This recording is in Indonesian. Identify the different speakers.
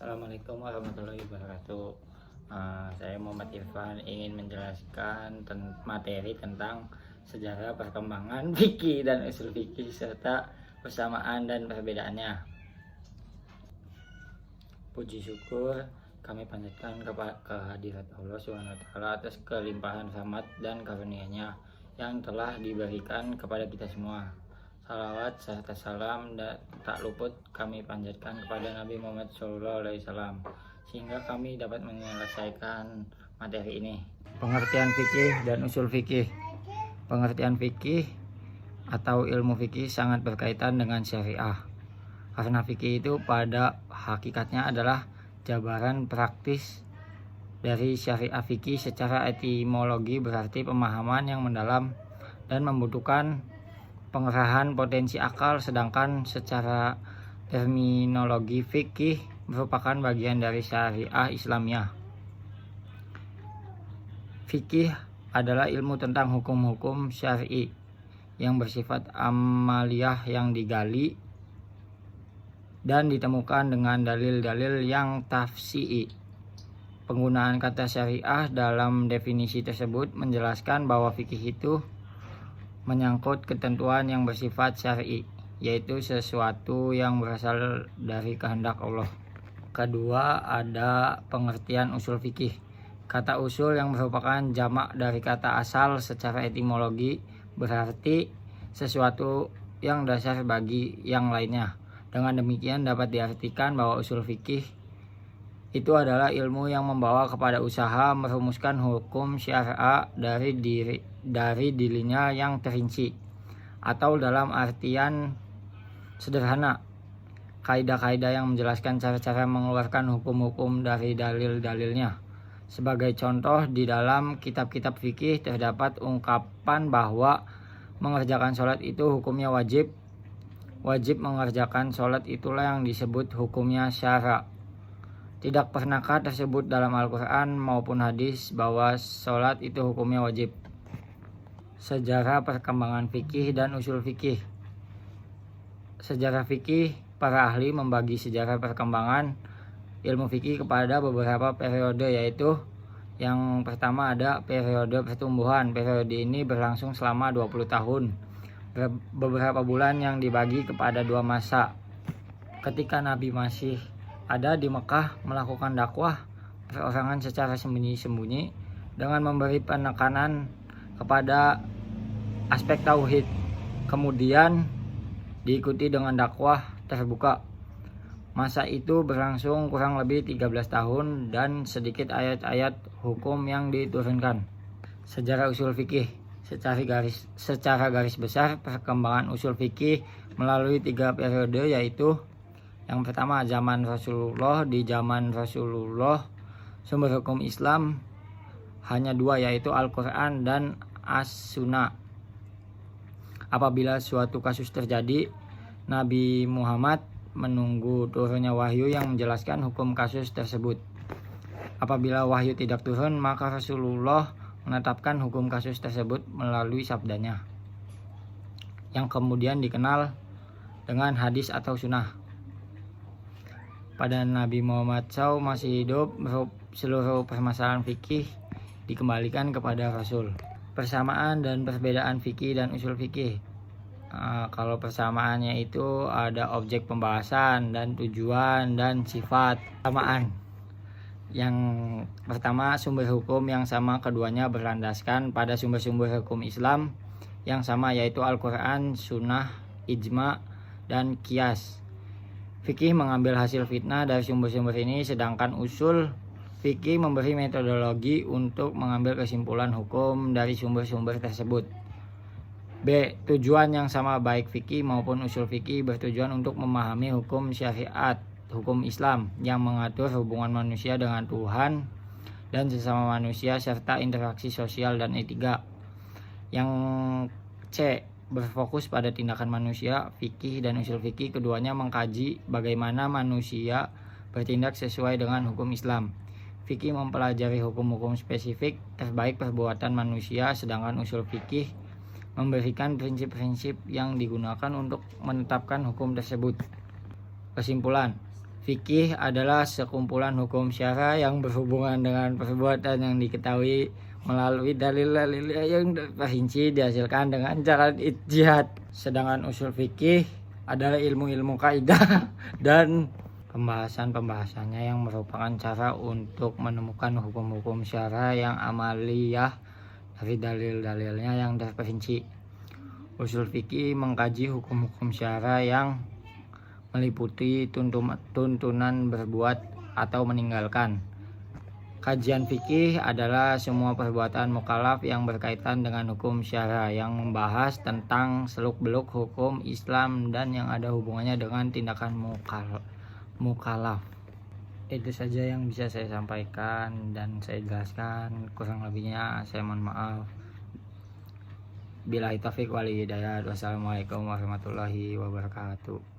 Speaker 1: Assalamualaikum warahmatullahi wabarakatuh. Saya Muhammad Irfan ingin menjelaskan materi tentang sejarah perkembangan fikih dan usul fikih serta persamaan dan perbedaannya. Puji syukur kami panjatkan kehadirat Allah SWT atas kelimpahan rahmat dan karunia-Nya yang telah diberikan kepada kita semua. Salawat serta salam tak luput kami panjatkan kepada Nabi Muhammad SAW sehingga kami dapat menyelesaikan materi ini. Pengertian fikih dan usul fikih. Pengertian fikih atau ilmu fikih sangat berkaitan dengan syariah. Karena fikih itu pada hakikatnya adalah jabaran praktis dari syariah. Fikih secara etimologi berarti pemahaman yang mendalam dan membutuhkan pengerahan potensi akal, sedangkan secara terminologi fikih merupakan bagian dari syariah Islamiyah. Fikih adalah ilmu tentang hukum-hukum syar'i yang bersifat amaliyah yang digali dan ditemukan dengan dalil-dalil yang tafsi'i. Penggunaan kata syariah dalam definisi tersebut menjelaskan bahwa fikih itu menyangkut ketentuan yang bersifat syar'i, yaitu sesuatu yang berasal dari kehendak Allah. Kedua, ada pengertian usul fikih. Kata usul yang merupakan jamak dari kata asal secara etimologi berarti sesuatu yang dasar bagi yang lainnya. Dengan demikian dapat diartikan bahwa usul fikih itu adalah ilmu yang membawa kepada usaha merumuskan hukum syariah dari dirinya yang terinci, atau dalam artian sederhana, kaidah-kaidah yang menjelaskan cara-cara mengeluarkan hukum-hukum dari dalil-dalilnya. Sebagai contoh, di dalam kitab-kitab fikih terdapat ungkapan bahwa mengerjakan sholat itu hukumnya wajib. Wajib mengerjakan sholat itulah yang disebut hukumnya syara'. Tidak pernahkah tersebut dalam Al-Quran maupun hadis bahwa sholat itu hukumnya wajib? Sejarah perkembangan fikih dan usul fikih. Sejarah fikih, para ahli membagi sejarah perkembangan ilmu fikih kepada beberapa periode, yaitu yang pertama ada periode pertumbuhan. Periode ini berlangsung selama 20 tahun. Beberapa bulan yang dibagi kepada dua masa. Ketika Nabi masih ada di Mekah melakukan dakwah perorangan secara sembunyi-sembunyi dengan memberi penekanan kepada aspek tauhid. Kemudian diikuti dengan dakwah terbuka. Masa itu berlangsung kurang lebih 13 tahun dan sedikit ayat-ayat hukum yang diturunkan. Sejarah usul fikih. Secara garis besar perkembangan usul fikih melalui 3 periode, yaitu yang pertama zaman Rasulullah. Di zaman Rasulullah sumber hukum Islam hanya 2, yaitu Al-Quran dan As-Sunnah. Apabila suatu kasus terjadi, Nabi Muhammad menunggu turunnya wahyu yang menjelaskan hukum kasus tersebut. Apabila wahyu tidak turun, maka Rasulullah menetapkan hukum kasus tersebut melalui sabdanya, yang kemudian dikenal dengan hadis atau sunnah. Pada Nabi Muhammad SAW masih hidup, seluruh permasalahan fikih dikembalikan kepada Rasul. Persamaan dan perbedaan fikih dan usul fikih. Kalau persamaannya itu ada objek pembahasan dan tujuan dan sifat. Persamaan yang pertama, sumber hukum yang sama, keduanya berlandaskan pada sumber-sumber hukum Islam yang sama, yaitu Al-Quran, Sunnah, Ijma, dan Qiyas. Fikih mengambil hasil fitnah dari sumber-sumber ini, sedangkan usul fikih memberi metodologi untuk mengambil kesimpulan hukum dari sumber-sumber tersebut. B. Tujuan yang sama baik fikih maupun usul fikih bertujuan untuk memahami hukum syariat, hukum Islam yang mengatur hubungan manusia dengan Tuhan dan sesama manusia serta interaksi sosial dan etika. Yang C. Berfokus pada tindakan manusia. Fikih dan usul fikih keduanya mengkaji bagaimana manusia bertindak sesuai dengan hukum Islam. Fikih mempelajari hukum-hukum spesifik terbaik perbuatan manusia, sedangkan usul fikih memberikan prinsip-prinsip yang digunakan untuk menetapkan hukum tersebut. Kesimpulan, Fikih adalah sekumpulan hukum syara yang berhubungan dengan perbuatan yang diketahui melalui dalil-dalil yang terperinci dihasilkan dengan cara ijtihad. Sedangkan usul fikih adalah ilmu-ilmu kaidah dan pembahasan-pembahasannya yang merupakan cara untuk menemukan hukum-hukum syara yang amaliyah dari dalil-dalilnya yang terperinci. Usul fikih mengkaji hukum-hukum syara yang meliputi tuntunan berbuat atau meninggalkan. Kajian fikih adalah semua perbuatan mukallaf yang berkaitan dengan hukum syara yang membahas tentang seluk-beluk hukum Islam dan yang ada hubungannya dengan tindakan mukallaf. Itu saja yang bisa saya sampaikan dan saya jelaskan. Kurang lebihnya saya mohon maaf. Billahi taufiq wal hidayah. Wassalamualaikum warahmatullahi wabarakatuh.